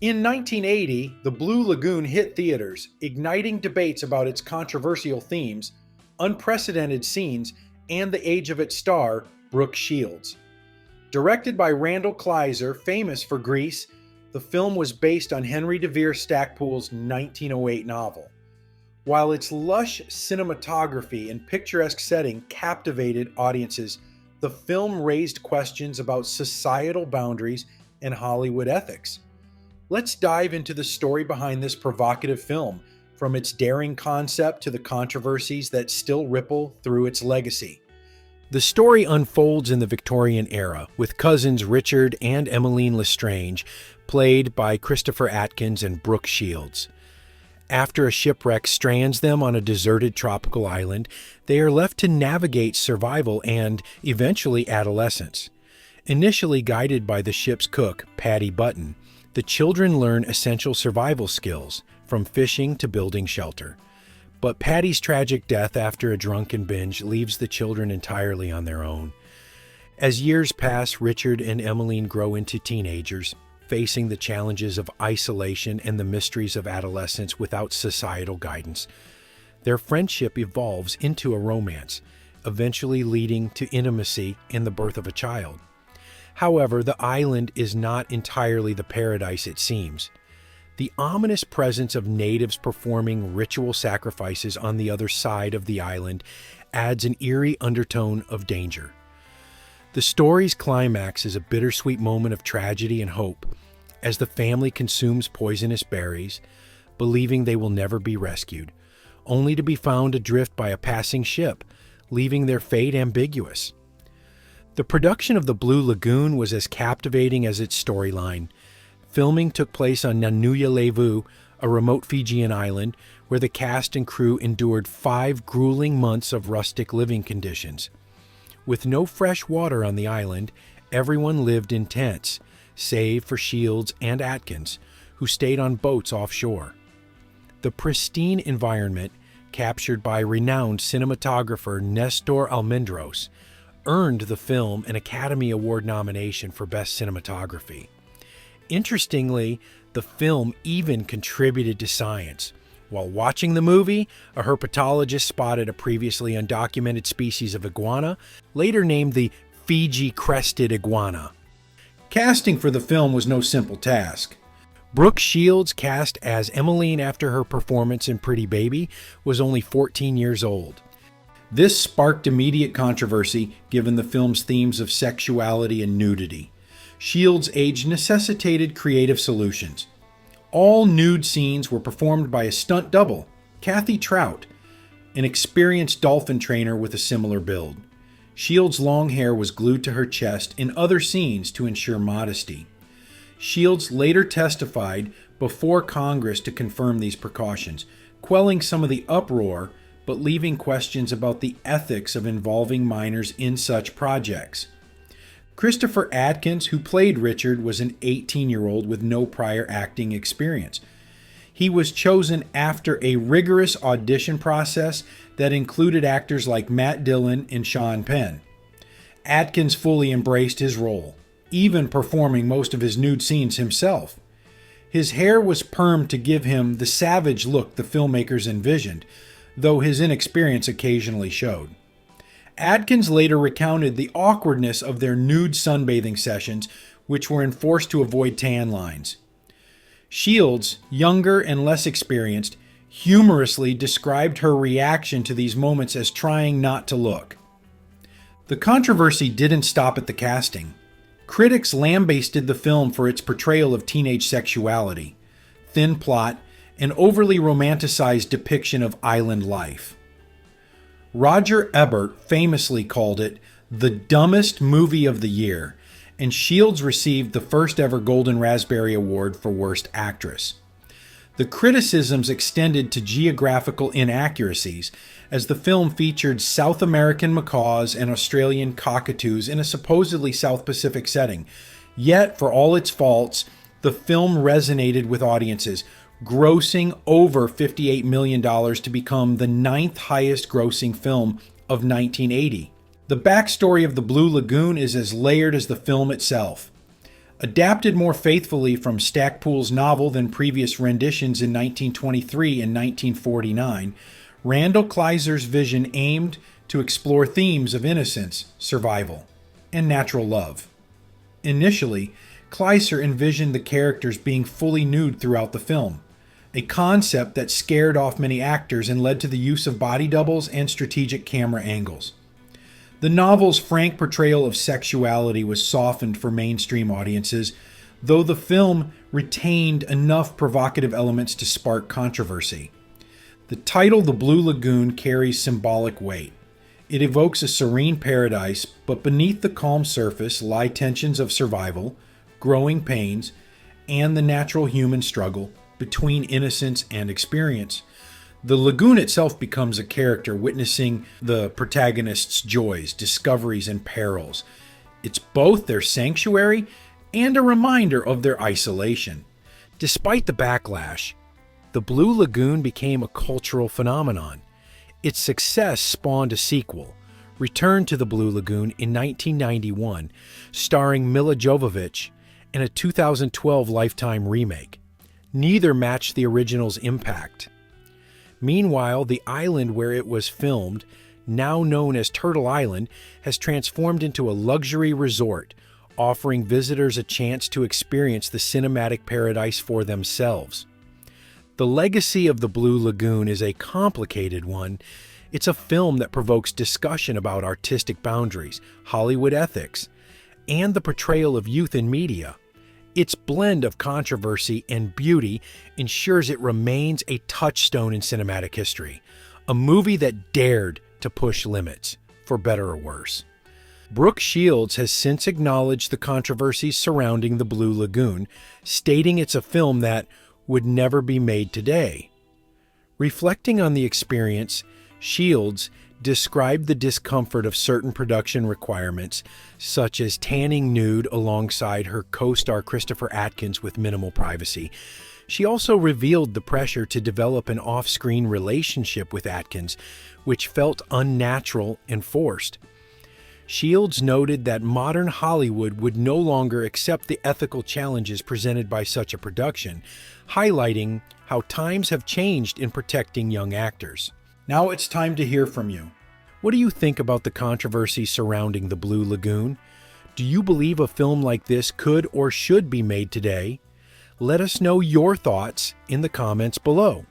In 1980, The Blue Lagoon hit theaters, igniting debates about its controversial themes, unprecedented scenes, and the age of its star, Brooke Shields. Directed by Randall Kleiser, famous for Grease, the film was based on Henry DeVere Stackpool's 1908 novel. While its lush cinematography and picturesque setting captivated audiences, the film raised questions about societal boundaries and Hollywood ethics. Let's dive into the story behind this provocative film, from its daring concept to the controversies that still ripple through its legacy. The story unfolds in the Victorian era, with cousins Richard and Emmeline Lestrange, played by Christopher Atkins and Brooke Shields. After a shipwreck strands them on a deserted tropical island, they are left to navigate survival and, eventually, adolescence. Initially guided by the ship's cook, Patty Button, the children learn essential survival skills, from fishing to building shelter. But Patty's tragic death after a drunken binge leaves the children entirely on their own. As years pass, Richard and Emmeline grow into teenagers, facing the challenges of isolation and the mysteries of adolescence without societal guidance. Their friendship evolves into a romance, eventually leading to intimacy and the birth of a child. However, the island is not entirely the paradise it seems. The ominous presence of natives performing ritual sacrifices on the other side of the island adds an eerie undertone of danger. The story's climax is a bittersweet moment of tragedy and hope, as the family consumes poisonous berries, believing they will never be rescued, only to be found adrift by a passing ship, leaving their fate ambiguous. The production of The Blue Lagoon was as captivating as its storyline. Filming took place on Nanuya Levu, a remote Fijian island, where the cast and crew endured 5 grueling months of rustic living conditions. With no fresh water on the island, everyone lived in tents, save for Shields and Atkins, who stayed on boats offshore. The pristine environment, captured by renowned cinematographer Nestor Almendros, earned the film an Academy Award nomination for Best Cinematography. Interestingly, the film even contributed to science. While watching the movie, a herpetologist spotted a previously undocumented species of iguana, later named the Fiji crested iguana. Casting for the film was no simple task. Brooke Shields, cast as Emmeline after her performance in Pretty Baby, was only 14 years old. This sparked immediate controversy given the film's themes of sexuality and nudity. Shields' age necessitated creative solutions. All nude scenes were performed by a stunt double, Kathy Trout, an experienced dolphin trainer with a similar build. Shields' long hair was glued to her chest in other scenes to ensure modesty. Shields later testified before Congress to confirm these precautions, quelling some of the uproar but leaving questions about the ethics of involving minors in such projects. Christopher Atkins, who played Richard, was an 18-year-old with no prior acting experience. He was chosen after a rigorous audition process that included actors like Matt Dillon and Sean Penn. Atkins fully embraced his role, even performing most of his nude scenes himself. His hair was permed to give him the savage look the filmmakers envisioned, though his inexperience occasionally showed. Atkins later recounted the awkwardness of their nude sunbathing sessions, which were enforced to avoid tan lines. Shields, younger and less experienced, humorously described her reaction to these moments as trying not to look. The controversy didn't stop at the casting. Critics lambasted the film for its portrayal of teenage sexuality, thin plot, and overly romanticized depiction of island life. Roger Ebert famously called it the dumbest movie of the year, and Shields received the first ever Golden Raspberry Award for Worst Actress. The criticisms extended to geographical inaccuracies, as the film featured South American macaws and Australian cockatoos in a supposedly South Pacific setting. Yet, for all its faults, the film resonated with audiences, grossing over $58 million to become the 9th highest grossing film of 1980. The backstory of The Blue Lagoon is as layered as the film itself. Adapted more faithfully from Stackpool's novel than previous renditions in 1923 and 1949, Randall Kleiser's vision aimed to explore themes of innocence, survival, and natural love. Initially, Kleiser envisioned the characters being fully nude throughout the film, a concept that scared off many actors and led to the use of body doubles and strategic camera angles. The novel's frank portrayal of sexuality was softened for mainstream audiences, though the film retained enough provocative elements to spark controversy. The title, The Blue Lagoon, carries symbolic weight. It evokes a serene paradise, but beneath the calm surface lie tensions of survival, growing pains, and the natural human struggle between innocence and experience. The lagoon itself becomes a character witnessing the protagonist's joys, discoveries, and perils. It's both their sanctuary and a reminder of their isolation. Despite the backlash, the Blue Lagoon became a cultural phenomenon. Its success spawned a sequel, Return to the Blue Lagoon, in 1991, starring Milla Jovovich, and a 2012 Lifetime remake. Neither matched the original's impact. Meanwhile, the island where it was filmed, now known as Turtle Island, has transformed into a luxury resort, offering visitors a chance to experience the cinematic paradise for themselves. The legacy of the Blue Lagoon is a complicated one. It's a film that provokes discussion about artistic boundaries, Hollywood ethics, and the portrayal of youth in media. Its blend of controversy and beauty ensures it remains a touchstone in cinematic history, a movie that dared to push limits, for better or worse. Brooke Shields has since acknowledged the controversies surrounding the Blue Lagoon, stating it's a film that would never be made today. Reflecting on the experience, Shields described the discomfort of certain production requirements, such as tanning nude alongside her co-star Christopher Atkins with minimal privacy. She also revealed the pressure to develop an off-screen relationship with Atkins, which felt unnatural and forced. Shields noted that modern Hollywood would no longer accept the ethical challenges presented by such a production, highlighting how times have changed in protecting young actors. Now it's time to hear from you. What do you think about the controversy surrounding the Blue Lagoon? Do you believe a film like this could or should be made today? Let us know your thoughts in the comments below.